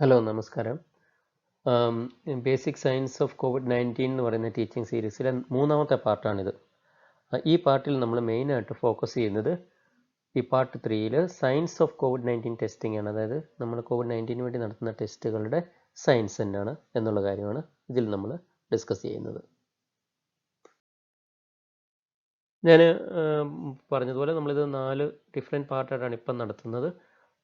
Hello നമസ്കാരം. Basic science of COVID-19 എന്ന് പറയുന്ന ടീച്ചിങ് സീരീസിലെ മൂന്നാമത്തെ പാർട്ടാണിത്. ഈ പാർട്ടിൽ നമ്മൾ മെയിനായിട്ട് ഫോക്കസ് ചെയ്യുന്നത് ഈ പാർട്ട് 3യിൽ സയൻസ് ഓഫ് കോവിഡ്-19 ടെസ്റ്റിംഗ് ആണ്. അതായത് നമ്മൾ കോവിഡ്-19 വേണ്ടി നടത്തുന്ന ടെസ്റ്റുകളുടെ സയൻസ് എന്നാണ് എന്നുള്ള കാര്യമാണ് ഇതിൽ നമ്മൾ ഡിസ്കസ് ചെയ്യുന്നത്. ഞാൻ പറഞ്ഞതുപോലെ നമ്മളിത് 4 ഡിഫറെൻറ്റ് പാർട്ടായിട്ടാണ് ഇപ്പം നടത്തുന്നത്.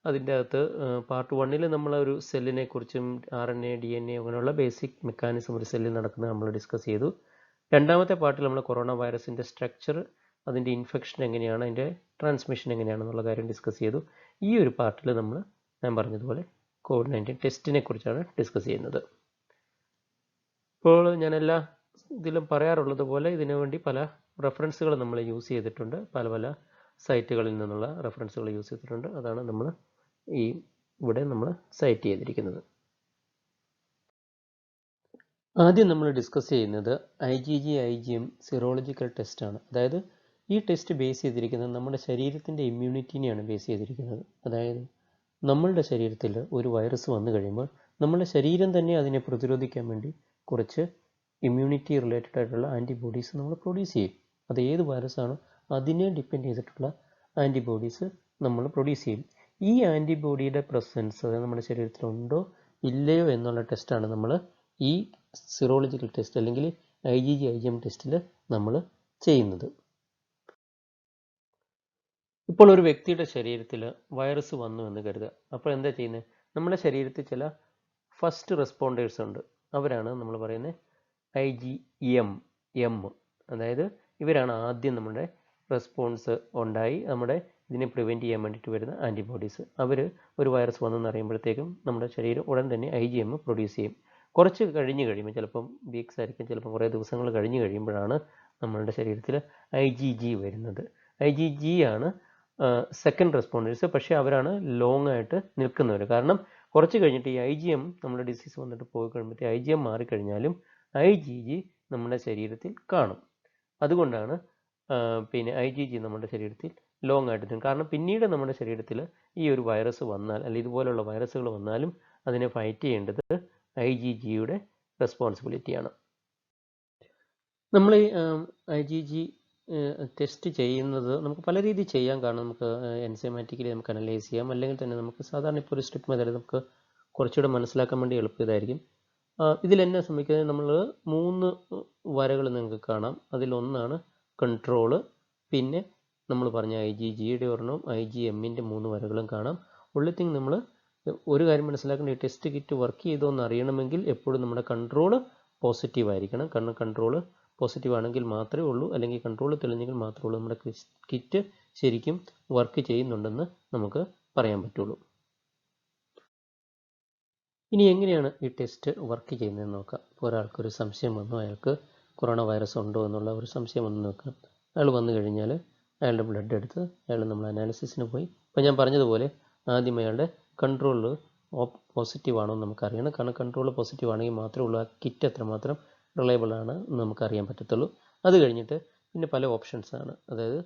അതിൻ്റെ അകത്ത് പാർട്ട് 1ൽ നമ്മളൊരു സെല്ലിനെ കുറിച്ചും RNA, DNA അങ്ങനെയുള്ള ബേസിക് മെക്കാനിസം ഒരു സെല്ലിൽ നടക്കുന്നത് നമ്മൾ ഡിസ്കസ് ചെയ്തു. രണ്ടാമത്തെ പാർട്ടിൽ നമ്മൾ കൊറോണ വൈറസിൻ്റെ സ്ട്രക്ചർ, അതിൻ്റെ ഇൻഫെക്ഷൻ എങ്ങനെയാണ്, അതിൻ്റെ ട്രാൻസ്മിഷൻ എങ്ങനെയാണെന്നുള്ള കാര്യം ഡിസ്കസ് ചെയ്തു. ഈ ഒരു പാർട്ടിൽ ഞാൻ പറഞ്ഞതുപോലെ കോവിഡ്-19 ടെസ്റ്റിനെ കുറിച്ചാണ് ഡിസ്കസ് ചെയ്യുന്നത്. ഇപ്പോൾ ഞാൻ എല്ലാ ഇതിലും പറയാറുള്ളത് പോലെ ഇതിനു വേണ്ടി പല റെഫറൻസുകൾ നമ്മൾ യൂസ് ചെയ്തിട്ടുണ്ട്. പല സൈറ്റുകളിൽ നിന്നുള്ള റെഫറൻസുകൾ യൂസ് ചെയ്തിട്ടുണ്ട്. അതാണ് നമ്മൾ ഇവിടെ നമ്മൾ സൈറ്റ് ചെയ്തിരിക്കുന്നത്. ആദ്യം നമ്മൾ ഡിസ്കസ് ചെയ്യുന്നത് IgG, IgM സിറോളജിക്കൽ ടെസ്റ്റാണ്. അതായത് ഈ ടെസ്റ്റ് ബേസ് ചെയ്തിരിക്കുന്നത് നമ്മുടെ ശരീരത്തിൻ്റെ ഇമ്മ്യൂണിറ്റിനെയാണ് ബേസ് ചെയ്തിരിക്കുന്നത്. അതായത് നമ്മളുടെ ശരീരത്തിൽ ഒരു വൈറസ് വന്നു കഴിയുമ്പോൾ നമ്മുടെ ശരീരം തന്നെ അതിനെ പ്രതിരോധിക്കാൻ വേണ്ടി കുറച്ച് ഇമ്മ്യൂണിറ്റി റിലേറ്റഡ് ആയിട്ടുള്ള ആൻറ്റിബോഡീസ് നമ്മൾ പ്രൊഡ്യൂസ് ചെയ്യും. അത് ഏത് വൈറസാണോ അതിനെ ഡിപ്പെൻഡ് ചെയ്തിട്ടുള്ള ആൻറ്റിബോഡീസ് നമ്മൾ പ്രൊഡ്യൂസ് ചെയ്യും. ഈ ആൻറ്റിബോഡിയുടെ പ്രസൻസ് അതായത് നമ്മുടെ ശരീരത്തിലുണ്ടോ ഇല്ലയോ എന്നുള്ള ടെസ്റ്റാണ് നമ്മൾ ഈ സിറോളജിക്കൽ ടെസ്റ്റ് അല്ലെങ്കിൽ IgG, IgM ടെസ്റ്റിൽ നമ്മൾ ചെയ്യുന്നത്. ഇപ്പോൾ ഒരു വ്യക്തിയുടെ ശരീരത്തിൽ വൈറസ് വന്നു എന്ന് കരുതുക. അപ്പോൾ എന്താ ചെയ്യുന്നത്? നമ്മുടെ ശരീരത്തിൽ ചില ഫസ്റ്റ് റെസ്പോണ്ടേഴ്സ് ഉണ്ട്. അവരാണ് നമ്മൾ പറയുന്നത് IgM. അതായത് ഇവരാണ് ആദ്യം നമ്മുടെ റെസ്പോൺസ് ഉണ്ടായി നമ്മുടെ ഇതിനെ പ്രിവെൻറ്റ് ചെയ്യാൻ വേണ്ടിയിട്ട് വരുന്ന ആൻറ്റിബോഡീസ്. അവർ ഒരു വൈറസ് വന്നെന്ന് അറിയുമ്പോഴത്തേക്കും നമ്മുടെ ശരീരം ഉടൻ തന്നെ IgM പ്രൊഡ്യൂസ് ചെയ്യും. കുറച്ച് കഴിഞ്ഞ് കഴിയുമ്പോൾ, ചിലപ്പം വീക്സ് ആയിരിക്കും, ചിലപ്പോൾ കുറേ ദിവസങ്ങൾ കഴിഞ്ഞ് കഴിയുമ്പോഴാണ് നമ്മളുടെ ശരീരത്തിൽ IgG വരുന്നത്. IgG ആണ് സെക്കൻഡ് റെസ്പോണ്ടേഴ്സ്. പക്ഷേ അവരാണ് ലോങ് ആയിട്ട് നിൽക്കുന്നവർ. കാരണം കുറച്ച് കഴിഞ്ഞിട്ട് ഈ IgM നമ്മുടെ ഡിസീസ് വന്നിട്ട് പോയി കഴിയുമ്പോഴത്തേക്ക് IgM മാറിക്കഴിഞ്ഞാലും IgG നമ്മുടെ ശരീരത്തിൽ കാണും. അതുകൊണ്ടാണ് IgG നമ്മുടെ ശരീരത്തിൽ ലോങ് ആയിട്ട് നിൽക്കും. കാരണം പിന്നീട് നമ്മുടെ ശരീരത്തിൽ ഈ ഒരു വൈറസ് വന്നാൽ അല്ലെങ്കിൽ ഇതുപോലുള്ള വൈറസുകൾ വന്നാലും അതിനെ ഫൈറ്റ് ചെയ്യേണ്ടത് IgGയുടെ റെസ്പോൺസിബിലിറ്റിയാണ്. നമ്മൾ ഈ IgG ടെസ്റ്റ് ചെയ്യുന്നത് നമുക്ക് പല രീതിയിൽ ചെയ്യാൻ. കാരണം നമുക്ക് എൻസൈമാറ്റിക്കലി നമുക്ക് അനലൈസ് ചെയ്യാം, അല്ലെങ്കിൽ തന്നെ നമുക്ക് സാധാരണ ഇപ്പോൾ ഒരു സ്ട്രിപ്പ് മെത്തേഡ് നമുക്ക് കുറച്ചുകൂടെ മനസ്സിലാക്കാൻ വേണ്ടി എളുപ്പമായിരിക്കും. ഇതിലെന്നെ സംഭവിക്കുന്നത്, നമ്മൾ 3 വരകൾ നിങ്ങൾക്ക് കാണാം. അതിലൊന്നാണ് കൺട്രോള്, പിന്നെ നമ്മൾ പറഞ്ഞ IgGയുടെ ഒരെണ്ണം, IgMൻ്റെ 3 വരകളും കാണാം. ഉള്ളി തിങ് നമ്മൾ ഒരു കാര്യം മനസ്സിലാക്കേണ്ട, ഈ ടെസ്റ്റ് കിറ്റ് വർക്ക് ചെയ്തോ എന്ന് അറിയണമെങ്കിൽ എപ്പോഴും നമ്മുടെ കൺട്രോള് പോസിറ്റീവ് ആയിരിക്കണം. കാരണം കൺട്രോള് പോസിറ്റീവ് ആണെങ്കിൽ മാത്രമേ ഉള്ളൂ, അല്ലെങ്കിൽ കൺട്രോൾ തെളിഞ്ഞെങ്കിൽ മാത്രമേ ഉള്ളൂ നമ്മുടെ കിറ്റ് ശരിക്കും വർക്ക് ചെയ്യുന്നുണ്ടെന്ന് നമുക്ക് പറയാൻ പറ്റുള്ളൂ. ഇനി എങ്ങനെയാണ് ഈ ടെസ്റ്റ് വർക്ക് ചെയ്യുന്നതെന്ന് നോക്കാം. ഇപ്പോൾ ഒരാൾക്കൊരു സംശയം വന്നു, അയാൾക്ക് കൊറോണ വൈറസ് ഉണ്ടോ എന്നുള്ള ഒരു സംശയം വന്നു നോക്കാം. അയാൾ വന്നു കഴിഞ്ഞാൽ അയാളുടെ ബ്ലഡ് എടുത്ത് നമ്മൾ അനാലിസിസിന് പോയി. ഇപ്പോൾ ഞാൻ പറഞ്ഞതുപോലെ ആദ്യം അയാളുടെ കൺട്രോൾ പോസിറ്റീവ് ആണോ എന്ന് നമുക്കറിയണം. കാരണം കൺട്രോൾ പോസിറ്റീവ് ആണെങ്കിൽ മാത്രമേ ഉള്ളൂ ആ കിറ്റ് എത്രമാത്രം റിലയബിൾ ആണ് എന്ന് നമുക്കറിയാൻ പറ്റത്തുള്ളൂ. അത് കഴിഞ്ഞിട്ട് പിന്നെ പല ഓപ്ഷൻസ് ആണ്. അതായത്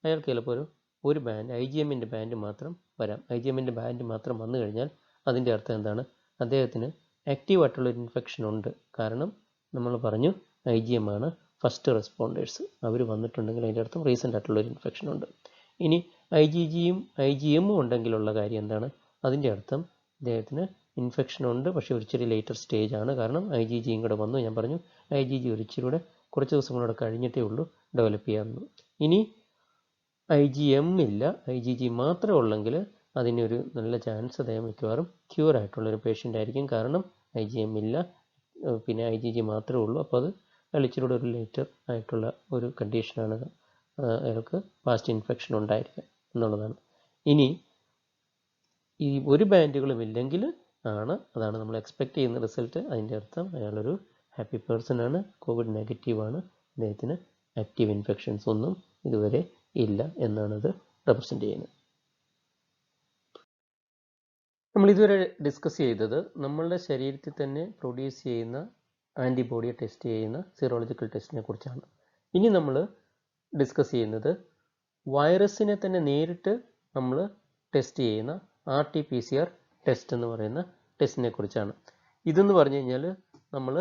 അയാൾക്ക് ചിലപ്പോൾ ഒരു ബാൻഡ് IgMൻ്റെ ബാൻഡ് മാത്രം വരാം. IgMൻ്റെ ബാൻഡ് മാത്രം വന്നു കഴിഞ്ഞാൽ അതിൻ്റെ അർത്ഥം എന്താണ്? അദ്ദേഹത്തിന് ആക്റ്റീവായിട്ടുള്ളൊരു ഇൻഫെക്ഷൻ ഉണ്ട്. കാരണം നമ്മൾ പറഞ്ഞു IgM ആണ് ഫസ്റ്റ് റെസ്പോണ്ടേഴ്സ്. അവർ വന്നിട്ടുണ്ടെങ്കിൽ അതിൻ്റെ അർത്ഥം റീസെൻ്റ് ആയിട്ടുള്ളൊരു ഇൻഫെക്ഷൻ ഉണ്ട്. ഇനി IgGയും IgMും ഉണ്ടെങ്കിലുള്ള കാര്യം എന്താണ്? അതിൻ്റെ അർത്ഥം അദ്ദേഹത്തിന് ഇൻഫെക്ഷൻ ഉണ്ട്, പക്ഷേ ഒരു ഇച്ചിരി ലേറ്റർ സ്റ്റേജ് ആണ്. കാരണം IgGയും കൂടെ വന്നു. ഞാൻ പറഞ്ഞു IgG ഒരു ഇച്ചിരി കൂടെ കുറച്ച് ദിവസങ്ങളൂടെ കഴിഞ്ഞിട്ടേ ഉള്ളൂ ഡെവലപ്പ് ചെയ്യാമെന്ന്. ഇനി IgM ഇല്ല, IgG മാത്രമേ ഉള്ളെങ്കിൽ അതിനൊരു നല്ല ചാൻസ് അദ്ദേഹം മിക്കവാറും ക്യൂർ ആയിട്ടുള്ളൊരു പേഷ്യൻ്റ് ആയിരിക്കും. കാരണം IgM ഇല്ല, പിന്നെ IgG മാത്രമേ ഉള്ളൂ. അപ്പോൾ അത് ഇച്ചിരി കൂടെ ഒരു ലേറ്റർ ആയിട്ടുള്ള ഒരു കണ്ടീഷനാണ്, അയാൾക്ക് പാസ്റ്റ് ഇൻഫെക്ഷൻ ഉണ്ടായിരിക്കുക എന്നുള്ളതാണ്. ഇനി ഈ ഒരു ബാൻഡുകളും ഇല്ലെങ്കിൽ അതാണ് നമ്മൾ എക്സ്പെക്റ്റ് ചെയ്യുന്ന റിസൾട്ട്. അതിൻ്റെ അർത്ഥം അയാളൊരു ഹാപ്പി പേഴ്സൺ ആണ്, കോവിഡ് നെഗറ്റീവ് ആണ്, അദ്ദേഹത്തിന് ആക്റ്റീവ് ഇൻഫെക്ഷൻസ് ഒന്നും ഇതുവരെ ഇല്ല എന്നാണത് റെപ്രസെൻ്റ് ചെയ്യുന്നത്. നമ്മൾ ഇതുവരെ ഡിസ്കസ് ചെയ്തത് നമ്മളുടെ ശരീരത്തിൽ തന്നെ പ്രൊഡ്യൂസ് ചെയ്യുന്ന ആൻറ്റിബോഡിയെ ടെസ്റ്റ് ചെയ്യുന്ന സിറോളജിക്കൽ ടെസ്റ്റിനെ കുറിച്ചാണ്. ഇനി നമ്മൾ ഡിസ്കസ് ചെയ്യുന്നത് വൈറസിനെ തന്നെ നേരിട്ട് നമ്മൾ ടെസ്റ്റ് ചെയ്യുന്ന RT-PCR ടെസ്റ്റ് എന്ന് പറയുന്ന ടെസ്റ്റിനെ കുറിച്ചാണ്. ഇതെന്ന് പറഞ്ഞു കഴിഞ്ഞാൽ നമ്മൾ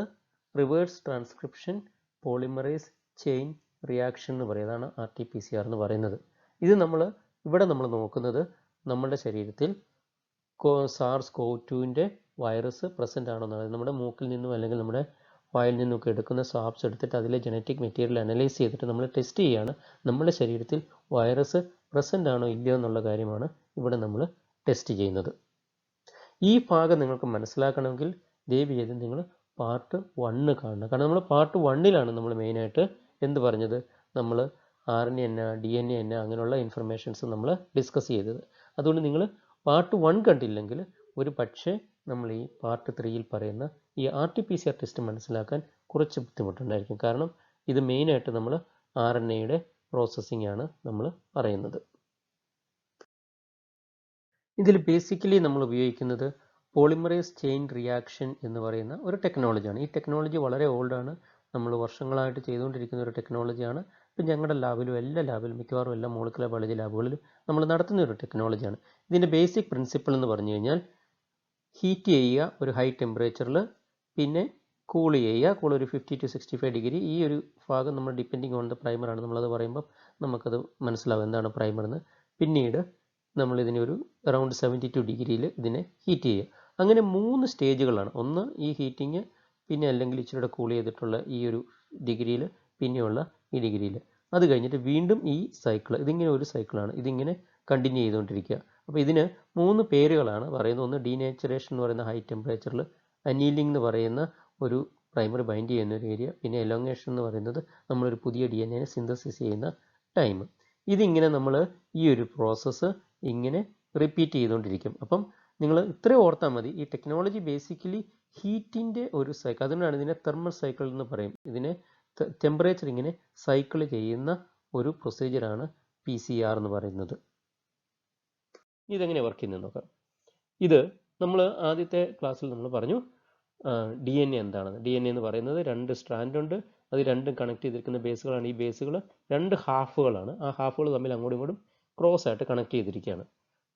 reverse transcription polymerase chain reaction എന്ന് പറയും. അതാണ് RT-PCR എന്ന് പറയുന്നത്. ഇത് ഇവിടെ നമ്മൾ നോക്കുന്നത് നമ്മുടെ ശരീരത്തിൽ SARS-CoV-2ൻ്റെ വൈറസ് പ്രസൻ്റ് ആണോ എന്നുള്ളത്. നമ്മുടെ മൂക്കിൽ നിന്നും അല്ലെങ്കിൽ നമ്മുടെ വായിൽ നിന്നൊക്കെ എടുക്കുന്ന സ്വാബ്സ് എടുത്തിട്ട് അതിലെ ജനറ്റിക് മെറ്റീരിയൽ അനലൈസ് ചെയ്തിട്ട് നമ്മൾ ടെസ്റ്റ് ചെയ്യുകയാണ് നമ്മുടെ ശരീരത്തിൽ വൈറസ് പ്രസൻ്റ് ആണോ ഇല്ലയോ എന്നുള്ള കാര്യമാണ് ഇവിടെ നമ്മൾ ടെസ്റ്റ് ചെയ്യുന്നത്. ഈ ഭാഗം നിങ്ങൾക്ക് മനസ്സിലാക്കണമെങ്കിൽ ദയവ് ചെയ്ത് നിങ്ങൾ പാർട്ട് 1 കാണണം. കാരണം നമ്മൾ പാർട്ട് 1ലാണ് നമ്മൾ മെയിനായിട്ട് എന്ത് പറഞ്ഞത്, നമ്മൾ RNA എന്നാ DNA എന്നാ അങ്ങനെയുള്ള ഇൻഫർമേഷൻസ് നമ്മൾ ഡിസ്കസ് ചെയ്തത്. അതുകൊണ്ട് നിങ്ങൾ പാർട്ട് 1 കണ്ടില്ലെങ്കിൽ ഒരു പക്ഷേ നമ്മൾ ഈ പാർട്ട് 3യിൽ പറയുന്ന ഈ RT-PCR ടെസ്റ്റ് മനസ്സിലാക്കാൻ കുറച്ച് ബുദ്ധിമുട്ടുണ്ടായിരിക്കും. കാരണം ഇത് മെയിനായിട്ട് നമ്മൾ RNAയുടെ പ്രോസസ്സിംഗ് ആണ് നമ്മൾ പറയുന്നത്. ഇതിൽ ബേസിക്കലി നമ്മൾ ഉപയോഗിക്കുന്നത് പോളിമറേസ് ചെയിൻ റിയാക്ഷൻ എന്ന് പറയുന്ന ഒരു ടെക്നോളജിയാണ്. ഈ ടെക്നോളജി വളരെ ഓൾഡാണ്, നമ്മൾ വർഷങ്ങളായിട്ട് ചെയ്തുകൊണ്ടിരിക്കുന്ന ഒരു ടെക്നോളജിയാണ്. ഇപ്പം ഞങ്ങളുടെ ലാബിലും എല്ലാ ലാബിലും മിക്കവാറും എല്ലാ മോളിക്കുലർ ബയോളജി ലാബുകളിലും നമ്മൾ നടത്തുന്ന ഒരു ടെക്നോളജിയാണ്. ഇതിൻ്റെ ബേസിക് പ്രിൻസിപ്പിൾ എന്ന് പറഞ്ഞു കഴിഞ്ഞാൽ ഹീറ്റ് ചെയ്യുക ഒരു ഹൈ ടെമ്പറേച്ചറിൽ, പിന്നെ കൂൾ ചെയ്യുക, കൂൾ ഒരു 50 to 65 ഡിഗ്രി. ഈ ഒരു ഭാഗം നമ്മൾ ഡിപ്പെൻഡിങ് ഓൺ ദ പ്രൈമറാണ്. നമ്മളത് പറയുമ്പോൾ നമുക്കത് മനസ്സിലാവും എന്താണ് പ്രൈമർ എന്ന്. പിന്നീട് നമ്മളിതിനെ ഒരു അറൗണ്ട് 72 ഡിഗ്രിയിൽ ഇതിനെ ഹീറ്റ് ചെയ്യുക. അങ്ങനെ 3 സ്റ്റേജുകളാണ്. ഒന്ന് ഈ ഹീറ്റിങ്, പിന്നെ അല്ലെങ്കിൽ ഇച്ചിരി കൂൾ ചെയ്തിട്ടുള്ള ഈ ഒരു ഡിഗ്രിയിൽ, പിന്നെയുള്ള ഈ ഡിഗ്രിയിൽ. അത് കഴിഞ്ഞിട്ട് വീണ്ടും ഈ സൈക്കിൾ, ഇതിങ്ങനെ ഒരു സൈക്കിളാണ്, ഇതിങ്ങനെ കണ്ടിന്യൂ ചെയ്തുകൊണ്ടിരിക്കുക. അപ്പോൾ ഇതിന് 3 പേരുകളാണ് പറയുന്നത്. ഒന്ന് ഡീനേച്ചറേഷൻ എന്ന് പറയുന്ന ഹൈ ടെമ്പറേച്ചറിൽ, അനീലിംഗ് എന്ന് പറയുന്ന ഒരു പ്രൈമർ ബൈൻഡ് ചെയ്യുന്ന ഒരു ഏരിയ, പിന്നെ എലോങ്ങേഷൻ എന്ന് പറയുന്നത് നമ്മളൊരു പുതിയ DNA സിന്തസിസ് ചെയ്യുന്ന ടൈം. ഇതിങ്ങനെ നമ്മൾ ഈ ഒരു പ്രോസസ്സ് ഇങ്ങനെ റിപ്പീറ്റ് ചെയ്തുകൊണ്ടിരിക്കും. അപ്പം നിങ്ങൾ ഇത്രയും ഓർത്താൽ മതി, ഈ ടെക്നോളജി ബേസിക്കലി ഹീറ്റിൻ്റെ ഒരു സൈക്കിൾ, അതുകൊണ്ടാണ് ഇതിനെ തെർമൽ സൈക്കിൾ എന്ന് പറയും. ഇതിനെ ടെമ്പറേച്ചർ ഇങ്ങനെ സൈക്കിൾ ചെയ്യുന്ന ഒരു പ്രൊസീജിയറാണ് PCR എന്ന് പറയുന്നത്. ഇതെങ്ങനെ വർക്ക് ചെയ്യുന്നത് നോക്കാം. ഇത് നമ്മൾ ആദ്യത്തെ ക്ലാസ്സിൽ നമ്മൾ പറഞ്ഞു DNA എന്താണെന്ന്. DNA എന്ന് പറയുന്നത് 2 സ്ട്രാൻഡ് ഉണ്ട്, അത് രണ്ടും കണക്ട് ചെയ്തിരിക്കുന്ന ബേസുകളാണ്. ഈ ബേസുകൾ 2 ഹാഫുകളാണ്. ആ ഹാഫുകൾ തമ്മിൽ അങ്ങോട്ടും ഇങ്ങോട്ടും ക്രോസ് ആയിട്ട് കണക്ട് ചെയ്തിരിക്കുകയാണ്.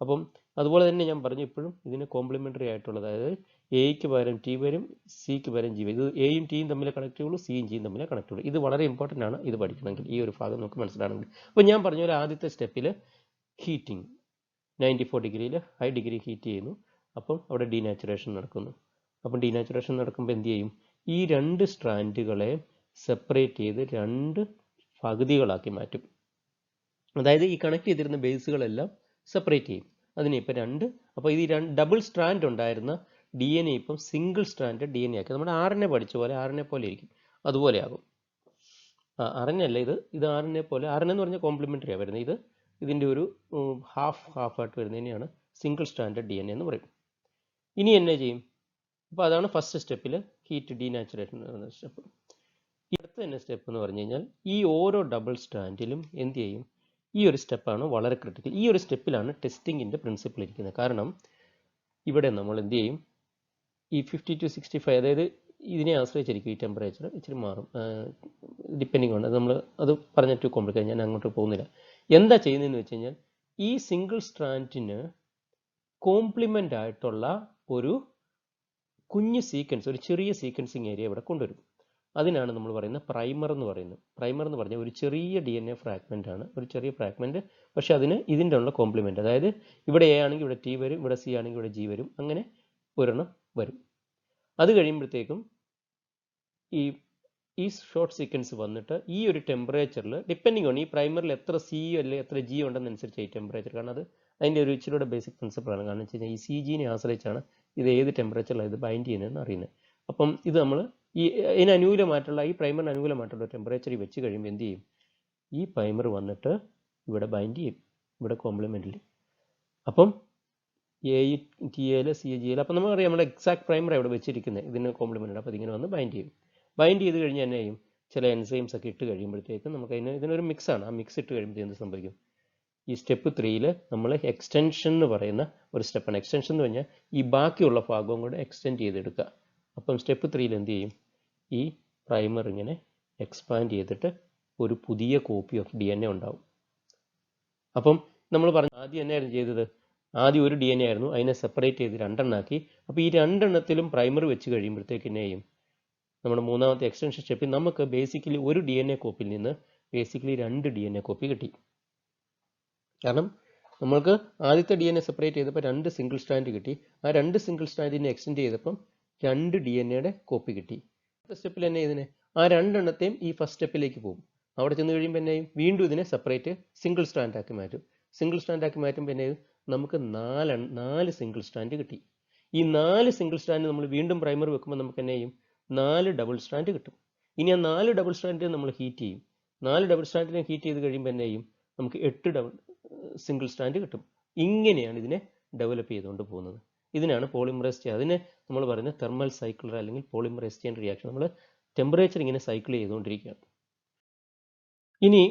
അപ്പം അതുപോലെ തന്നെ ഞാൻ പറഞ്ഞു ഇപ്പോഴും ഇതിന് കോംപ്ലിമെൻ്ററി ആയിട്ടുള്ളത്, അതായത് എയ്ക്ക് പകരം T വരും, സിക്ക് പകരം G വരും. ഇത് എയും ടിയും തമ്മിൽ കണക്ട് ചെയ്യുള്ളൂ, സിയും ജിയും തമ്മിൽ കണക്ട് ചെയ്യുള്ളൂ. ഇത് വളരെ ഇമ്പോർട്ടൻ്റ് ആണ് ഇത് പഠിക്കണമെങ്കിൽ, ഈ ഒരു ഭാഗം നമുക്ക് മനസ്സിലാണെങ്കിൽ. അപ്പോൾ ഞാൻ പറഞ്ഞ പോലെ ആദ്യത്തെ സ്റ്റെപ്പിൽ ഹീറ്റിംഗ് 94 ഡിഗ്രിയിൽ ഹൈ ഡിഗ്രി ഹീറ്റ് ചെയ്യുന്നു. അപ്പം അവിടെ ഡീനാച്ചുറേഷൻ നടക്കുന്നു. അപ്പം ഡീനാച്ചുറേഷൻ നടക്കുമ്പോൾ എന്ത് ചെയ്യും, ഈ 2 സ്ട്രാൻഡുകളെ സെപ്പറേറ്റ് ചെയ്ത് 2 പകുതികളാക്കി മാറ്റും. അതായത് ഈ കണക്ട് ചെയ്തിരുന്ന ബേസുകളെല്ലാം സെപ്പറേറ്റ് ചെയ്യും. അതിനെ ഇപ്പം 2, അപ്പോൾ ഇത് ഡബിൾ സ്ട്രാൻഡ് ഉണ്ടായിരുന്ന DNA ഇപ്പം സിംഗിൾ സ്ട്രാൻഡ് DNA ആക്കി. നമ്മുടെ RNA പഠിച്ച പോലെ RNA പോലെ ഇരിക്കും, അതുപോലെ ആകും. RNA അല്ല, ഇത് RNA പോലെ. RNA എന്ന് പറഞ്ഞാൽ കോംപ്ലിമെൻ്ററിയാണ് വരുന്നത്. ഇതിൻ്റെ ഒരു ഹാഫായിട്ട് വരുന്നതിനെയാണ് സിംഗിൾ സ്ട്രാൻഡഡ് DNA എന്ന് പറയും. ഇനി എന്നെ ചെയ്യും, അപ്പോൾ അതാണ് ഫസ്റ്റ് സ്റ്റെപ്പിൽ ഹീറ്റ് ഡീനാച്ചുറേഷൻ എന്ന് പറയുന്ന സ്റ്റെപ്പ്. അടുത്ത തന്നെ സ്റ്റെപ്പ് എന്ന് പറഞ്ഞു കഴിഞ്ഞാൽ ഈ ഓരോ ഡബിൾ സ്ട്രാൻഡിലും എന്ത് ചെയ്യും, ഈ ഒരു സ്റ്റെപ്പാണ് വളരെ ക്രിട്ടിക്കൽ. ഈ ഒരു സ്റ്റെപ്പിലാണ് ടെസ്റ്റിങ്ങിൻ്റെ പ്രിൻസിപ്പിൾ ഇരിക്കുന്നത്. കാരണം ഇവിടെ നമ്മൾ എന്ത് ചെയ്യും, ഈ 50 to 65, അതായത് ഇതിനെ ആശ്രയിച്ചിരിക്കും ഈ ടെമ്പറേച്ചർ, ഇച്ചിരി മാറും ഡിപ്പെൻഡിങ് ഉണ്ട്. നമ്മൾ അത് പറഞ്ഞിട്ട് കോംപ്ലിക്കേറ്റ്, ഞാൻ അങ്ങോട്ട് പോകുന്നില്ല. എന്താ ചെയ്യുന്നതെന്ന് വെച്ച് കഴിഞ്ഞാൽ ഈ സിംഗിൾ സ്ട്രാൻഡിന് കോംപ്ലിമെൻ്റ് ആയിട്ടുള്ള ഒരു കുഞ്ഞ് സീക്വൻസ്, ഒരു ചെറിയ സീക്വൻസിങ് ഏരിയ ഇവിടെ കൊണ്ടുവരും. അതിനാണ് നമ്മൾ പറയുന്നത് പ്രൈമർ എന്ന് പറയുന്നത്. പ്രൈമർ എന്ന് പറഞ്ഞാൽ ഒരു ചെറിയ DNA ഫ്രാഗ്മെൻ്റ് ആണ്, ഒരു ചെറിയ ഫ്രാഗ്മെൻറ്റ്. പക്ഷെ അതിന് ഇതിൻ്റെ ഉള്ള കോംപ്ലിമെൻ്റ്, അതായത് ഇവിടെ A ആണെങ്കിൽ ഇവിടെ T വരും, ഇവിടെ C ആണെങ്കിൽ ഇവിടെ G വരും, അങ്ങനെ ഒരെണ്ണം വരും. അത് കഴിയുമ്പോഴത്തേക്കും ഈ ഷോർട്ട് സീക്വൻസ് വന്നിട്ട് ഈ ഒരു ടെമ്പറേച്ചറിൽ ഡിപ്പെൻഡിങ് ആണ് ഈ പ്രൈമറിൽ എത്ര C അല്ലെങ്കിൽ എത്ര G ഉണ്ടെന്നനുസരിച്ച് ഈ ടെമ്പറേച്ചർ. കാരണം അത് അതിൻ്റെ ഒരു ഇച്ചിരിയുടെ ബേസിക് പ്രിൻസിപ്പിളാണ്. കാരണം വെച്ച് കഴിഞ്ഞാൽ ഈ CG ആശ്രയിച്ചാണ് ഇത് ഏത് ടെമ്പറേച്ചറിലാണ് ഇത് ബൈൻഡ് ചെയ്യുന്നതെന്ന് അറിയുന്നത്. അപ്പം ഇത് നമ്മൾ ഇതിന് അനുകൂലമായിട്ടുള്ള, ഈ പ്രൈമറിന് അനുകൂലമായിട്ടുള്ള ടെമ്പറേച്ചറിൽ വെച്ച് കഴിയുമ്പോൾ എന്ത് ചെയ്യും, ഈ പ്രൈമർ വന്നിട്ട് ഇവിടെ ബൈൻഡ് ചെയ്യും, ഇവിടെ കോംപ്ലിമെൻ്റിൽ. അപ്പം ATL CGL, അപ്പം നമുക്കറിയാം നമ്മുടെ എക്സാക്ട് പ്രൈമർ ഇവിടെ വെച്ചിരിക്കുന്നത്, ഇതിന് കോംപ്ലിമെൻ്റ്. അപ്പോൾ ഇതിങ്ങനെ വന്ന് ബൈൻഡ് ചെയ്യും. ബൈൻഡ് ചെയ്ത് കഴിഞ്ഞ് തന്നെ ചെയ്യും ചില എൻസൈംസ് ഒക്കെ ഇട്ട് കഴിയുമ്പോഴത്തേക്കും നമുക്ക് ഇതിനൊരു മിക്സാണ്. ആ മിക്സ് ഇട്ട് കഴിയുമ്പോഴത്തേക്കും എന്ത് സംഭവിക്കും, ഈ സ്റ്റെപ്പ് 3യിൽ നമ്മൾ എക്സ്റ്റൻഷൻ എന്ന് പറയുന്ന ഒരു സ്റ്റെപ്പാണ്. എക്സ്റ്റൻഷൻ എന്ന് പറഞ്ഞാൽ ഈ ബാക്കിയുള്ള ഭാഗവും കൂടെ എക്സ്റ്റെൻഡ് ചെയ്തെടുക്കുക. അപ്പം സ്റ്റെപ്പ് 3യിൽ എന്ത് ചെയ്യും, ഈ പ്രൈമർ ഇങ്ങനെ എക്സ്പാൻഡ് ചെയ്തിട്ട് ഒരു പുതിയ കോപ്പി ഓഫ് DNA ഉണ്ടാവും. അപ്പം നമ്മൾ പറഞ്ഞു ആദ്യം എന്നായിരുന്നു ചെയ്തത്, ആദ്യം ഒരു DNA ആയിരുന്നു, അതിനെ സെപ്പറേറ്റ് ചെയ്ത് രണ്ടെണ്ണമാക്കി. അപ്പോൾ ഈ രണ്ടെണ്ണത്തിലും പ്രൈമർ വെച്ച് കഴിയുമ്പോഴത്തേക്ക് എന്നെയും നമ്മുടെ മൂന്നാമത്തെ എക്സ്റ്റൻഷൻ സ്റ്റെപ്പിൽ നമുക്ക് ബേസിക്കലി ഒരു DNA കോപ്പിയിൽ നിന്ന് ബേസിക്കലി 2 DNA കോപ്പി കിട്ടി. കാരണം നമ്മൾക്ക് ആദ്യത്തെ DNA സെപ്പറേറ്റ് ചെയ്തപ്പോൾ 2 സിംഗിൾ സ്ട്രാൻഡ് കിട്ടി. ആ 2 സിംഗിൾ സ്ട്രാൻഡിനെ എക്സ്റ്റെൻഡ് ചെയ്തപ്പം 2 DNAയുടെ കോപ്പി കിട്ടി. അടുത്ത സ്റ്റെപ്പിൽ തന്നെ ഇതിനെ ആ രണ്ടെണ്ണത്തെയും ഈ ഫസ്റ്റ് സ്റ്റെപ്പിലേക്ക് പോകും. അവിടെ ചെന്ന് കഴിയുമ്പോൾ എന്നെയും വീണ്ടും ഇതിനെ സെപ്പറേറ്റ് സിംഗിൾ സ്ട്രാൻഡ് ആക്കി മാറ്റും. സിംഗിൾ സ്ട്രാൻഡ് ആക്കി മാറ്റുമ്പോൾ എന്നെയും നമുക്ക് 4 സിംഗിൾ സ്ട്രാൻഡ് കിട്ടി. ഈ 4 സിംഗിൾ സ്ട്രാൻഡ് നമ്മൾ വീണ്ടും പ്രൈമർ വെക്കുമ്പോൾ നമുക്ക് എന്നെയും 4 ഡബിൾ സ്ട്രാൻഡ് കിട്ടും. ഇനി ആ 4 ഡബിൾ സ്ട്രാൻഡ് നമ്മൾ ഹീറ്റ് ചെയ്യും. 4 ഡബിൾ സ്ട്രാൻഡിനെ ഹീറ്റ് ചെയ്ത് കഴിയുമ്പോൾ എന്നെയും നമുക്ക് 8 സിംഗിൾ സ്ട്രാൻഡ് കിട്ടും. ഇങ്ങനെയാണ് ഇതിനെ ഡെവലപ്പ് ചെയ്തുകൊണ്ട് പോകുന്നത്. ഇതിനാണ് പോളിമറൈസ് ചെയ്യുക. അതിനെ നമ്മൾ പറയുന്നത് തെർമൽ സൈക്കിൾ അല്ലെങ്കിൽ പോളിമറൈസ് ചെയിൻ റിയാക്ഷൻ. നമ്മൾ ടെമ്പറേച്ചർ ഇങ്ങനെ സൈക്കിൾ ചെയ്തുകൊണ്ടിരിക്കുകയാണ്. ഇനി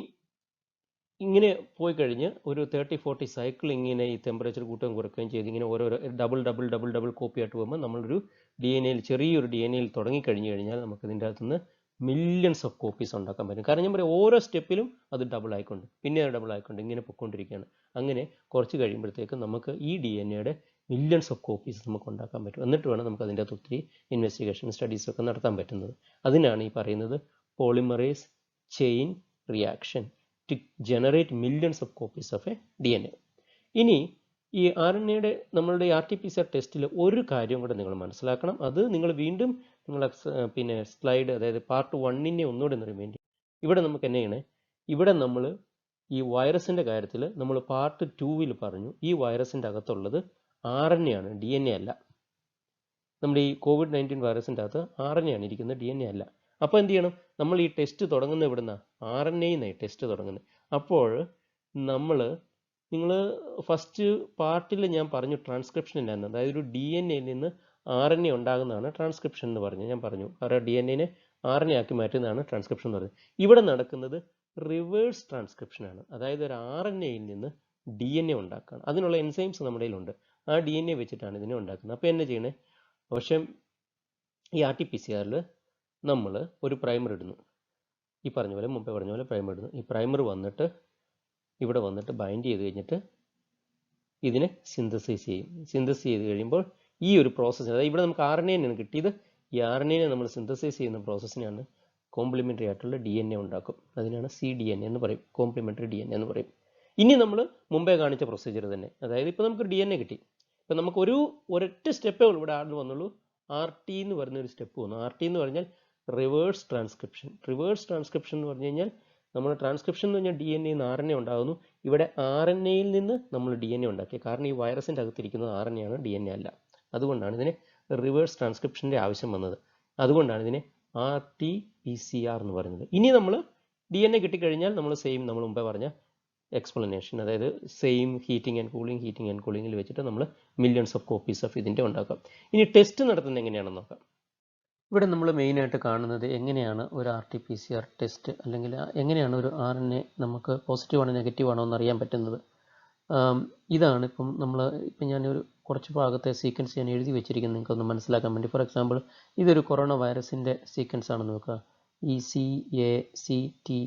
ഇങ്ങനെ പോയി കഴിഞ്ഞ് ഒരു 30-40 സൈക്കിൾ ഇങ്ങനെ ഈ ടെമ്പറേച്ചർ കൂട്ടുകയും കുറയ്ക്കുകയും ചെയ്ത് ഇങ്ങനെ ഓരോരോ ഡബിൾ കോപ്പി ആയിട്ട് പോകുമ്പോൾ നമ്മളൊരു ചെറിയൊരു DNAയിൽ തുടങ്ങിക്കഴിഞ്ഞു കഴിഞ്ഞാൽ നമുക്ക് ഇതിൻ്റെ അകത്തുനിന്ന് മില്യൺസ് ഓഫ് കോപ്പീസ് ഉണ്ടാക്കാൻ പറ്റും. കാരണം ഞാൻ പറയാം, ഓരോ സ്റ്റെപ്പിലും അത് ഡബിൾ ആയിക്കൊണ്ട് പിന്നെ ഡബിൾ ആയിക്കൊണ്ട് ഇങ്ങനെ പൊയ്ക്കൊണ്ടിരിക്കുകയാണ്. അങ്ങനെ കുറച്ച് കഴിയുമ്പോഴത്തേക്കും നമുക്ക് ഈ DNAയുടെ മില്യൺസ് ഓഫ് കോപ്പീസ് നമുക്ക് ഉണ്ടാക്കാൻ പറ്റും. എന്നിട്ട് വേണം നമുക്ക് അതിൻ്റെ അകത്ത് ഒത്തിരി ഇൻവെസ്റ്റിഗേഷൻ സ്റ്റഡീസൊക്കെ നടത്താൻ പറ്റുന്നത്. അതിനാണ് ഈ പറയുന്നത് polymerise chain reaction to generate millions of copies of a DNA. ഇനി ഈ RNAയുടെ നമ്മളുടെ RT-PCR ടെസ്റ്റിൽ ഒരു കാര്യം കൂടെ നിങ്ങൾ മനസ്സിലാക്കണം. അത് നിങ്ങൾ വീണ്ടും പിന്നെ സ്ലൈഡ്, അതായത് പാർട്ട് 1നെ ഒന്നുകൂടെ റിമൈൻഡ് ചെയ്യും. ഇവിടെ നമുക്ക് എന്നെയാണ്, ഇവിടെ നമ്മൾ ഈ വൈറസിൻ്റെ കാര്യത്തിൽ നമ്മൾ പാർട്ട് 2-ൽ പറഞ്ഞു ഈ വൈറസിൻ്റെ അകത്തുള്ളത് RNA ആണ്, DNA അല്ല. നമ്മുടെ ഈ COVID-19 വൈറസിൻ്റെ അകത്ത് RNA ആണ് ഇരിക്കുന്നത്, DNA അല്ല. അപ്പോൾ എന്ത് ചെയ്യണം, നമ്മൾ ഈ ടെസ്റ്റ് തുടങ്ങുന്നത് എവിടുന്ന RNA-ന്നായി ടെസ്റ്റ് തുടങ്ങുന്നത്. അപ്പോൾ നിങ്ങൾ ഫസ്റ്റ് പാർട്ടിൽ ഞാൻ പറഞ്ഞു ട്രാൻസ്ക്രിപ്ഷൻ എന്നാണ്, അതായത് ഒരു DNA-യിൽ നിന്ന് RNA ഉണ്ടാകുന്നതാണ് ട്രാൻസ്ക്രിപ്ഷൻ എന്ന് പറഞ്ഞു. ഞാൻ പറഞ്ഞു DNA-നെ RNA ആക്കി മാറ്റുന്നതാണ് ട്രാൻസ്ക്രിപ്ഷൻ എന്ന് പറയുന്നത്. ഇവിടെ നടക്കുന്നത് റിവേഴ്സ് ട്രാൻസ്ക്രിപ്ഷനാണ്. അതായത് ഒരു RNA-യിൽ നിന്ന് DNA ഉണ്ടാക്കുകയാണ്. അതിനുള്ള എൻസൈംസ് നമ്മുടെ കയ്യിലുണ്ട്. ആ DNA വെച്ചിട്ടാണ് ഇതിനെ ഉണ്ടാക്കുന്നത്. അപ്പോൾ എന്നെ ചെയ്യണേ, പക്ഷേ ഈ RT-PCR നമ്മൾ ഒരു പ്രൈമർ ഇടുന്നു. ഈ മുമ്പേ പറഞ്ഞ പോലെ പ്രൈമർ ഇടുന്നു. ഈ പ്രൈമർ വന്നിട്ട് ഇവിടെ വന്നിട്ട് ബൈൻഡ് ചെയ്ത് കഴിഞ്ഞിട്ട് ഇതിനെ സിന്തസൈസ് ചെയ്യും. സിന്തസൈസ് ചെയ്ത് കഴിയുമ്പോൾ ഈ ഒരു പ്രോസസ്സ്, അതായത് ഇവിടെ നമുക്ക് RNA-നെ കിട്ടിയത്, ഈ RNA-നെ നമ്മൾ സിന്തസൈസ് ചെയ്യുന്ന പ്രോസസ്സിനാണ് കോംപ്ലിമെൻ്ററി ആയിട്ടുള്ള DNA ഉണ്ടാക്കും. അതിനാണ് cDNA എന്ന് പറയും, കോംപ്ലിമെൻ്ററി DNA എന്ന് പറയും. ഇനി നമ്മൾ മുമ്പേ കാണിച്ച പ്രൊസീജിയർ തന്നെ, അതായത് ഇപ്പോൾ നമുക്ക് DNA കിട്ടി. ഇപ്പം നമുക്ക് ഒരൊറ്റ സ്റ്റെപ്പേ ഉള്ളൂ ഇവിടെ ആദ്യം വന്നുള്ളൂ. RT എന്ന് പറയുന്നൊരു സ്റ്റെപ്പ് വന്നു. RT എന്ന് പറഞ്ഞാൽ റിവേഴ്സ് ട്രാൻസ്ക്രിപ്ഷൻ. റിവേഴ്സ് ട്രാൻസ്ക്രിപ്ഷൻ എന്ന് പറഞ്ഞു കഴിഞ്ഞാൽ നമ്മൾ ട്രാൻസ്ക്രിപ്ഷൻ എന്ന് പറഞ്ഞാൽ DNA-യിൽ നിന്ന് RNA ഉണ്ടാകുന്നു. ഇവിടെ RNA-യിൽ നിന്ന് നമ്മൾ DNA ഉണ്ടാക്കി. കാരണം ഈ വൈറസിൻ്റെ അകത്തിരിക്കുന്നത് RNA ആണ്, DNA അല്ല. അതുകൊണ്ടാണ് ഇതിനെ റിവേഴ്സ് ട്രാൻസ്ക്രിപ്ഷൻ്റെ ആവശ്യം വന്നത്. അതുകൊണ്ടാണ് ഇതിനെ RT-PCR എന്ന് പറയുന്നത്. ഇനി നമ്മൾ DNA കിട്ടിക്കഴിഞ്ഞാൽ നമ്മൾ മുമ്പേ പറഞ്ഞ എക്സ്പ്ലനേഷൻ, അതായത് സെയിം ഹീറ്റിംഗ് ആൻഡ് കൂളിങ്ങിൽ വെച്ചിട്ട് നമ്മൾ മില്യൺസ് ഓഫ് കോപ്പീസ് ഓഫ് ഇതിൻ്റെ ഉണ്ടാക്കാം. ഇനി ടെസ്റ്റ് നടത്തുന്നത് എങ്ങനെയാണെന്ന് നോക്കാം. ഇവിടെ നമ്മൾ മെയിനായിട്ട് കാണുന്നത് എങ്ങനെയാണ് ഒരു RT-PCR ടെസ്റ്റ്, അല്ലെങ്കിൽ എങ്ങനെയാണ് ഒരു RNA നമുക്ക് പോസിറ്റീവാണോ നെഗറ്റീവാണോ എന്ന് അറിയാൻ പറ്റുന്നത്. ഇതാണ് ഇപ്പം ഞാനൊരു കുറച്ച് ഭാഗത്തെ സീക്വൻസ് ഞാൻ എഴുതി വെച്ചിരിക്കുന്നത് നിങ്ങൾക്കൊന്ന് മനസ്സിലാക്കാൻ വേണ്ടി. ഫോർ എക്സാമ്പിൾ, ഇതൊരു കൊറോണ വൈറസിൻ്റെ സീക്വൻസ് ആണെന്ന് നോക്കുക. ECA-CTA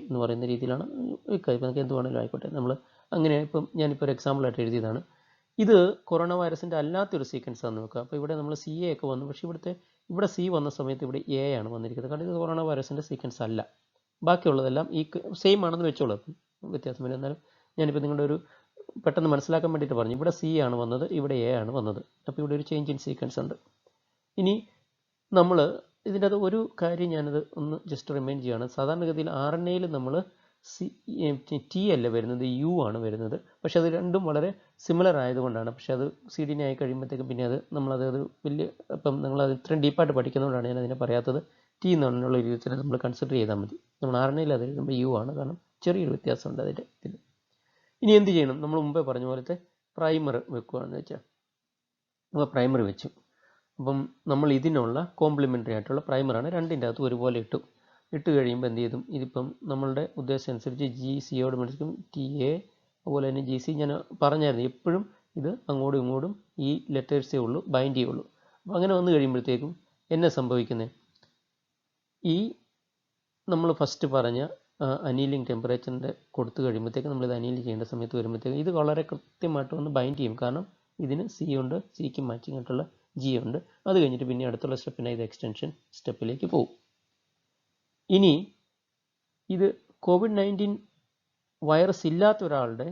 എന്ന് പറയുന്ന രീതിയിലാണ്. നമുക്ക് എന്ത് വേണമെങ്കിലും ആയിക്കോട്ടെ, നമ്മൾ അങ്ങനെ ഞാനിപ്പോൾ ഒരു എക്സാമ്പിളായിട്ട് എഴുതിയതാണ്. ഇത് കൊറോണ വൈറസിൻ്റെ അല്ലാത്തൊരു സീക്വൻസ് ആണെന്ന് നോക്കുക. അപ്പോൾ ഇവിടെ നമ്മൾ CA ഒക്കെ വന്നു, പക്ഷേ ഇവിടെ C വന്ന സമയത്ത് ഇവിടെ A ആണ് വന്നിരിക്കുന്നത്. കാരണം ഇത് കൊറോണ വൈറസിൻ്റെ സീക്വൻസ് അല്ല. ബാക്കിയുള്ളതെല്ലാം സെയിം ആണെന്ന് വെച്ചോളൂ, വ്യത്യാസമില്ല. എന്നാലും ഞാനിപ്പോൾ നിങ്ങളുടെ ഒരു പെട്ടെന്ന് മനസ്സിലാക്കാൻ വേണ്ടിയിട്ട് പറഞ്ഞു. ഇവിടെ C ആണ് വന്നത്, ഇവിടെ A ആണ് വന്നത്. അപ്പോൾ ഇവിടെ ഒരു ചേഞ്ച് ഇൻ സീക്വൻസ് ഉണ്ട്. ഇനി നമ്മൾ ഇതിൻ്റെ അത് ഒരു കാര്യം ഞാനത് ഒന്ന് ജസ്റ്റ് റിമൈൻഡ് ചെയ്യുകയാണ്. സാധാരണഗതിയിൽ RNA-യിൽ നമ്മൾ T അല്ല വരുന്നത്, U ആണ് വരുന്നത്. പക്ഷെ അത് രണ്ടും വളരെ സിമിലർ ആയതുകൊണ്ടാണ്. പക്ഷെ അത് cDNA ആയി കഴിയുമ്പോഴത്തേക്കും പിന്നെ നമ്മളത് വലിയ നിങ്ങളത് ഇത്രയും ഡീപ്പായിട്ട് പഠിക്കുന്നതുകൊണ്ടാണ് ഞാൻ അതിനെ പറയാത്തത്. T എന്നുള്ള രീതിയിൽ നമ്മൾ കൺസിഡർ ചെയ്താൽ മതി. നമ്മൾ RNA-യിൽ അത് എഴുതുമ്പോൾ U ആണ്, കാരണം ചെറിയൊരു വ്യത്യാസമുണ്ട് അതിൻ്റെ ഇതിൽ. ഇനി എന്ത് ചെയ്യണം, നമ്മൾ മുമ്പേ പറഞ്ഞ പോലത്തെ പ്രൈമർ വെക്കുകയാണെന്ന് വെച്ചാൽ, അപ്പോൾ പ്രൈമർ വെച്ചു. അപ്പം നമ്മൾ ഇതിനുള്ള കോംപ്ലിമെൻ്ററി ആയിട്ടുള്ള പ്രൈമറാണ്, രണ്ടിൻ്റെ അകത്ത് ഒരുപോലെ ഇട്ട് കഴിയുമ്പോൾ എന്ത് ചെയ്തും, ഇതിപ്പം നമ്മളുടെ ഉദ്ദേശം അനുസരിച്ച് GCയോട് മേടിക്കും TA, അതുപോലെ തന്നെ GC ഞാൻ പറഞ്ഞായിരുന്നു. എപ്പോഴും ഇത് അങ്ങോട്ടും ഇങ്ങോട്ടും ഈ ലെറ്റേഴ്സേ ഉള്ളൂ ബൈൻഡ് ചെയ്യുള്ളൂ. അപ്പോൾ അങ്ങനെ വന്നു കഴിയുമ്പോഴത്തേക്കും എന്നെ സംഭവിക്കുന്നത്, ഈ നമ്മൾ ഫസ്റ്റ് പറഞ്ഞ അനീലിംഗ് ടെമ്പറേച്ചറിൻ്റെ കൊടുത്തു കഴിയുമ്പോഴത്തേക്ക് നമ്മളിത് അനീൽ ചെയ്യേണ്ട സമയത്ത് വരുമ്പോഴത്തേക്ക് ഇത് വളരെ കൃത്യമായിട്ട് വന്ന് ബൈൻഡ് ചെയ്യും. കാരണം ഇതിന് സി ഉണ്ട്, സിക്ക് മാച്ചിങ് ആയിട്ടുള്ള ജി ഉണ്ട്. അത് കഴിഞ്ഞിട്ട് പിന്നെ അടുത്തുള്ള സ്റ്റെപ്പിനായി ഇത് എക്സ്റ്റൻഷൻ സ്റ്റെപ്പിലേക്ക് പോകും. ഇനി ഇത് COVID-19 വൈറസ് ഇല്ലാത്ത ഒരാളുടെ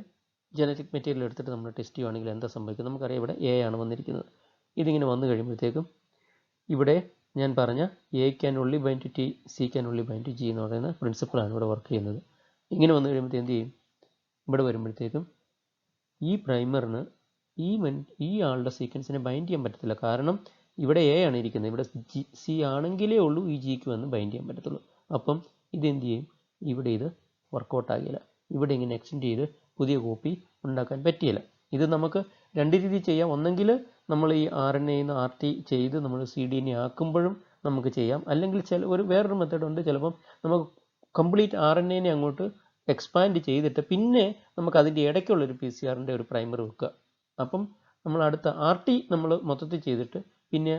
ജനറ്റിക് മെറ്റീരിയൽ എടുത്തിട്ട് നമ്മൾ ടെസ്റ്റ് ചെയ്യുകയാണെങ്കിൽ എന്താ സംഭവിക്കുക? നമുക്കറിയാം ഇവിടെ എ ആണ് വന്നിരിക്കുന്നത്. ഇതിങ്ങനെ വന്നു കഴിയുമ്പോഴത്തേക്കും ഇവിടെ ഞാൻ പറഞ്ഞ A can only bind to T, C can only bind to G എന്ന് പറയുന്ന പ്രിൻസിപ്പിളാണ് ഇവിടെ വർക്ക് ചെയ്യുന്നത്. ഇങ്ങനെ വന്നു കഴിയുമ്പോഴത്തേക്ക് എന്ത് ചെയ്യും? ഇവിടെ വരുമ്പോഴത്തേക്കും ഈ പ്രൈമറിന് ഈ ആളുടെ സീക്വൻസിനെ ബൈൻഡ് ചെയ്യാൻ പറ്റത്തില്ല. കാരണം ഇവിടെ എ ആണ് ഇരിക്കുന്നത്, ഇവിടെ സി ആണെങ്കിലേ ഉള്ളൂ ഈ ജിക്ക് വന്ന് ബൈൻഡ് ചെയ്യാൻ പറ്റത്തുള്ളൂ. അപ്പം ഇതെന്ത് ചെയ്യും? ഇവിടെ ഇത് വർക്കൗട്ട് ആകില്ല. ഇവിടെ ഇങ്ങനെ എക്സ്റ്റെൻഡ് ചെയ്ത് പുതിയ കോപ്പി ഉണ്ടാക്കാൻ പറ്റിയില്ല. ഇത് നമുക്ക് രണ്ട് രീതിയിൽ ചെയ്യാം. ഒന്നെങ്കിൽ നമ്മൾ ഈ RNA നിന്ന് RT ചെയ്ത് നമ്മൾ CDNA ആക്കുമ്പോഴും നമുക്ക് ചെയ്യാം. അല്ലെങ്കിൽ വേറൊരു മെത്തേഡ് ഉണ്ട്. ചിലപ്പം നമുക്ക് കംപ്ലീറ്റ് RNA അങ്ങോട്ട് എക്സ്പാൻഡ് ചെയ്തിട്ട് പിന്നെ നമുക്ക് അതിൻ്റെ ഇടയ്ക്കുള്ളൊരു PCR-ൻ്റെ ഒരു പ്രൈമർ വെക്കുക. അപ്പം നമ്മൾ അടുത്ത RT നമ്മൾ മൊത്തത്തിൽ ചെയ്തിട്ട് പിന്നെ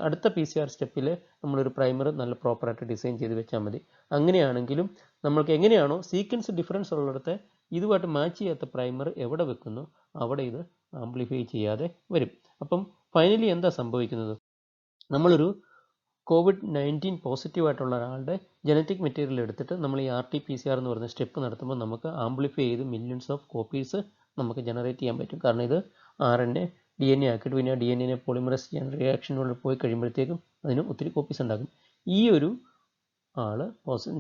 അടുത്ത PCR സ്റ്റെപ്പിൽ നമ്മളൊരു പ്രൈമർ നല്ല പ്രോപ്പറായിട്ട് ഡിസൈൻ ചെയ്ത് വെച്ചാൽ മതി. അങ്ങനെയാണെങ്കിലും നമ്മൾക്ക് എങ്ങനെയാണോ സീക്വൻസ് ഡിഫറൻസ് ഉള്ളിടത്ത് ഇതുമായിട്ട് മാച്ച് ചെയ്യാത്ത പ്രൈമർ എവിടെ വെക്കുന്നു അവിടെ ഇത് ആംപ്ലിഫൈ ചെയ്യാതെ വരും. അപ്പം ഫൈനലി എന്താ സംഭവിക്കുന്നത്? നമ്മളൊരു COVID-19 പോസിറ്റീവായിട്ടുള്ള ഒരാളുടെ ജനറ്റിക് മെറ്റീരിയൽ എടുത്തിട്ട് നമ്മൾ ഈ RT-PCR എന്ന് പറയുന്ന സ്റ്റെപ്പ് നടത്തുമ്പോൾ നമുക്ക് ആംപ്ലിഫൈ ചെയ്ത് മില്യൺസ് ഓഫ് കോപ്പീസ് നമുക്ക് ജനറേറ്റ് ചെയ്യാൻ പറ്റും. കാരണം ഇത് RNA DNA ആക്കിയിട്ട് പിന്നെ DNA പോളിമറൈസ് ചെയ്യാൻ റിയാക്ഷനുകളിൽ പോയി കഴിയുമ്പോഴത്തേക്കും അതിന് ഒത്തിരി കോപ്പീസ് ഉണ്ടാകും. ഈ ഒരു ആള്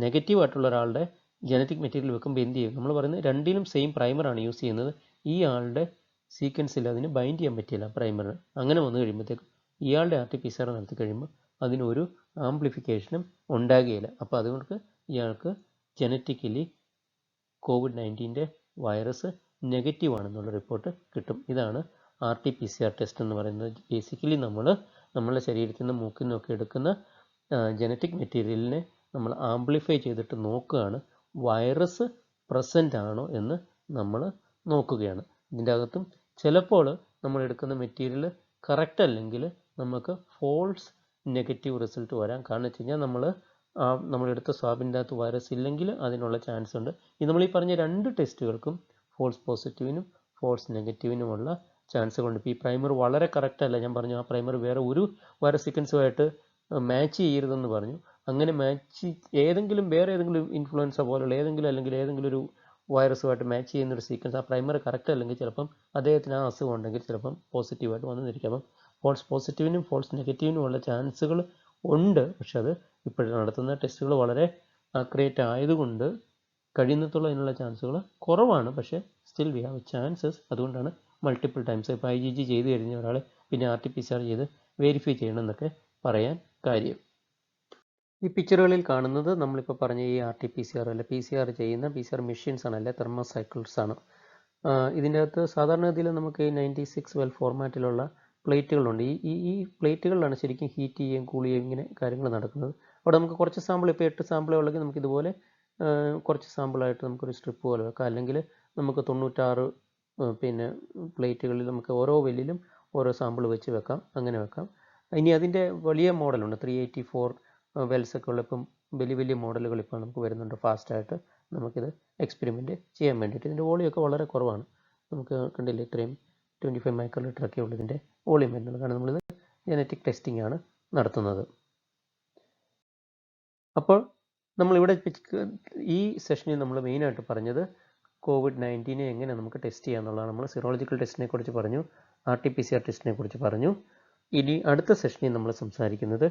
നെഗറ്റീവ് ആയിട്ടുള്ള ഒരാളുടെ ജനറ്റിക് മെറ്റീരിയൽ വെക്കുമ്പോൾ എന്ത് ചെയ്യും? നമ്മൾ പറയുന്നത് രണ്ടിലും സെയിം പ്രൈമറാണ് യൂസ് ചെയ്യുന്നത്. ഈ ആളുടെ സീക്വൻസിൽ അതിന് ബൈൻഡ് ചെയ്യാൻ പറ്റില്ല പ്രൈമറിന്. അങ്ങനെ വന്നു കഴിയുമ്പോഴത്തേക്കും ഇയാളുടെ RT-PCR നടത്തി കഴിയുമ്പോൾ അതിനൊരു ആംപ്ലിഫിക്കേഷനും ഉണ്ടാകുകയില്ല. അപ്പോൾ അതുകൊണ്ട് ഇയാൾക്ക് ജനറ്റിക്കലി COVID-19 വൈറസ് നെഗറ്റീവ് ആണെന്നുള്ള റിപ്പോർട്ട് കിട്ടും. ഇതാണ് RT-PCR ടെസ്റ്റ് എന്ന് പറയുന്നത്. ബേസിക്കലി നമ്മളുടെ ശരീരത്തിൽ നിന്ന് മൂക്കിൽ നിന്നൊക്കെ എടുക്കുന്ന ജനറ്റിക് മെറ്റീരിയലിനെ നമ്മൾ ആംപ്ലിഫൈ ചെയ്തിട്ട് നോക്കുകയാണ്, വൈറസ് പ്രസൻ്റ് ആണോ എന്ന് നമ്മൾ നോക്കുകയാണ്. ഇതിൻ്റെ അകത്തും ചിലപ്പോൾ നമ്മൾ എടുക്കുന്ന മെറ്റീരിയൽ കറക്റ്റ് അല്ലെങ്കിൽ നമുക്ക് ഫോൾസ് നെഗറ്റീവ് റിസൾട്ട് വരാം. കാരണം വെച്ച് കഴിഞ്ഞാൽ നമ്മളെടുത്ത സ്വാബിൻ്റെ അകത്ത് വൈറസ് ഇല്ലെങ്കിൽ അതിനുള്ള ചാൻസ് ഉണ്ട്. നമ്മൾ ഈ പറഞ്ഞ രണ്ട് ടെസ്റ്റുകൾക്കും ഫോൾസ് പോസിറ്റീവിനും ഫോൾസ് നെഗറ്റീവിനുമുള്ള ചാൻസുകളുണ്ട്. ഇപ്പോൾ ഈ പ്രൈമർ വളരെ കറക്റ്റ് അല്ല, ഞാൻ പറഞ്ഞു ആ പ്രൈമർ വേറെ ഒരു വൈറസ് സീക്വൻസുമായിട്ട് മാച്ച് ചെയ്യരുതെന്ന് പറഞ്ഞു. അങ്ങനെ വേറെ ഏതെങ്കിലും ഇൻഫ്ലുവൻസ പോലുള്ള ഏതെങ്കിലും ഒരു വൈറസുമായിട്ട് മാച്ച് ചെയ്യുന്ന ഒരു സീക്വൻസ് ആ പ്രൈമർ കറക്റ്റ് അല്ലെങ്കിൽ ചിലപ്പം അദ്ദേഹത്തിന് ആ അസുഖം ഉണ്ടെങ്കിൽ ചിലപ്പം പോസിറ്റീവായിട്ട് വന്നിരിക്കാം. അപ്പം ഫോൾസ് പോസിറ്റീവിനും ഫോൾസ് നെഗറ്റീവിനും ഉള്ള ചാൻസുകൾ ഉണ്ട്. പക്ഷെ അത് ഇപ്പോൾ നടത്തുന്ന ടെസ്റ്റുകൾ വളരെ അക്യുറേറ്റ് ആയതുകൊണ്ട് കഴിയുന്നത്തോളം അതിനുള്ള ചാൻസുകൾ കുറവാണ്. പക്ഷേ സ്റ്റിൽ വി ഹാവ് ചാൻസസ്. അതുകൊണ്ടാണ് മൾട്ടിപ്പിൾ ടൈംസ് ഇപ്പോൾ IgG ചെയ്ത് കഴിഞ്ഞ ഒരാൾ പിന്നെ RT-PCR ചെയ്ത് വെരിഫൈ ചെയ്യണം എന്നൊക്കെ പറയാൻ കാര്യം. ഈ പിക്ചറുകളിൽ കാണുന്നത് നമ്മളിപ്പോൾ പറഞ്ഞ ഈ RT-PCR അല്ല, PCR ചെയ്യുന്ന PCR മെഷീൻസ് ആണ്, അല്ലെ തെർമോസൈക്കിൾസ് ആണ്. ഇതിൻ്റെ അകത്ത് സാധാരണഗതിയിൽ നമുക്ക് 96 വെൽ ഫോർമാറ്റിലുള്ള പ്ലേറ്റുകളുണ്ട്. ഈ പ്ലേറ്റുകളിലാണ് ശരിക്കും ഹീറ്റ് ചെയ്യുകയും കൂൾ ചെയ്യുകയും ഇങ്ങനെ കാര്യങ്ങൾ നടക്കുന്നത്. അവിടെ നമുക്ക് കുറച്ച് സാമ്പിൾ, ഇപ്പോൾ 8 സാമ്പിളേ ഉള്ളെങ്കിൽ നമുക്ക് ഇതുപോലെ കുറച്ച് സാമ്പിളായിട്ട് നമുക്കൊരു സ്ട്രിപ്പ് പോലെ വെക്കാം. അല്ലെങ്കിൽ നമുക്ക് 96 പിന്നെ പ്ലേറ്റുകളിൽ നമുക്ക് ഓരോ വെല്ലിലും ഓരോ സാമ്പിൾ വെച്ച് വെക്കാം. അങ്ങനെ വെക്കാം. ഇനി അതിൻ്റെ വലിയ മോഡലുണ്ട്, 384 വെൽസ് ഒക്കെ ഉള്ള ഇപ്പം വലിയ മോഡലുകൾ ഇപ്പോൾ നമുക്ക് വരുന്നുണ്ട്. ഫാസ്റ്റായിട്ട് നമുക്കിത് എക്സ്പെരിമെൻറ്റ് ചെയ്യാൻ വേണ്ടിയിട്ട്. ഇതിൻ്റെ വോളിയൊക്കെ വളരെ കുറവാണ്. നമുക്ക് കണ്ടില്ലേ, ഇത്രയും 25 മൈക്രോലിറ്റർ ഒക്കെ ഉള്ളൂ ഇതിൻ്റെ വോളിയം വരുന്നത്. കാരണം നമ്മളിത് ജനറ്റിക് ടെസ്റ്റിംഗ് ആണ് നടത്തുന്നത്. അപ്പോൾ നമ്മളിവിടെ ഈ സെഷനിൽ നമ്മൾ മെയിനായിട്ട് പറഞ്ഞത് COVID-19 എങ്ങനെ നമുക്ക് ടെസ്റ്റ് ചെയ്യാമെന്നുള്ളതാണ്. നമ്മൾ സിറോളജിക്കൽ ടെസ്റ്റിനെ കുറിച്ച് പറഞ്ഞു, RT-PCR ടെസ്റ്റിനെ കുറിച്ച് പറഞ്ഞു. ഇനി അടുത്ത സെഷനിൽ നമ്മൾ സംസാരിക്കുന്നത്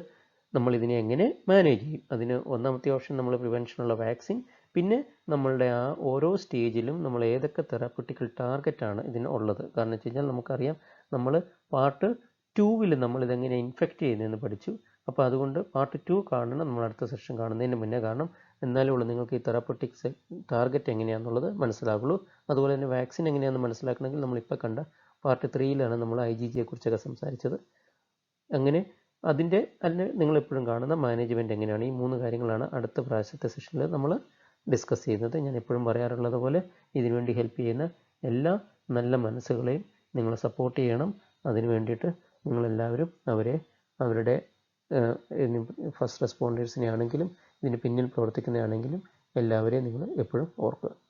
നമ്മളിതിനെ എങ്ങനെ മാനേജ് ചെയ്യും. അതിന് ഒന്നാമത്തെ ഓപ്ഷൻ നമ്മൾ പ്രിവെൻഷനുള്ള വാക്സിൻ, പിന്നെ നമ്മളുടെ ആ ഓരോ സ്റ്റേജിലും നമ്മൾ ഏതൊക്കെ തെറാപ്യൂട്ടിക്കൽ ടാർഗറ്റാണ് ഇതിന് ഉള്ളത്. കാരണം വെച്ച് കഴിഞ്ഞാൽ നമുക്കറിയാം നമ്മൾ പാർട്ട് 2-ൽ നമ്മളിതെങ്ങനെ ഇൻഫെക്റ്റ് ചെയ്യുന്നതെന്ന് പഠിച്ചു. അപ്പോൾ അതുകൊണ്ട് പാർട്ട് 2 കാണണം, നമ്മൾ അടുത്ത സെഷൻ കാണുന്നതിന് മുന്നേ കാണണം. എന്നാലേ ഉള്ളൂ നിങ്ങൾക്ക് ഈ തെറാപ്യൂട്ടിക്സ് ടാർഗറ്റ് എങ്ങനെയാണെന്നുള്ളത് മനസ്സിലാകുള്ളൂ. അതുപോലെ തന്നെ വാക്സിൻ എങ്ങനെയാണെന്ന് മനസ്സിലാക്കണമെങ്കിൽ നമ്മളിപ്പോൾ കണ്ട പാർട്ട് 3-ലാണ് നമ്മൾ IgGയെ കുറിച്ചൊക്കെ സംസാരിച്ചത്. അങ്ങനെ അതിന് നിങ്ങളെപ്പോഴും കാണുന്ന മാനേജ്മെൻറ്റ് എങ്ങനെയാണ്, ഈ 3 കാര്യങ്ങളാണ് അടുത്ത പ്രാവശ്യത്തെ സെഷനിൽ നമ്മൾ ഡിസ്കസ് ചെയ്യുന്നത്. ഞാൻ എപ്പോഴും പറയാറുള്ളത് പോലെ ഇതിനുവേണ്ടി ഹെൽപ്പ് ചെയ്യുന്ന എല്ലാ നല്ല മനസ്സുകളെയും നിങ്ങൾ സപ്പോർട്ട് ചെയ്യണം. അതിനു വേണ്ടിയിട്ട് നിങ്ങളെല്ലാവരും അവരുടെ ഫസ്റ്റ് റെസ്പോണ്ടേഴ്സിനെ ആണെങ്കിലും ഇതിന് പിന്നിൽ പ്രവർത്തിക്കുന്നതാണെങ്കിലും എല്ലാവരെയും നിങ്ങൾ എപ്പോഴും ഓർക്കുക.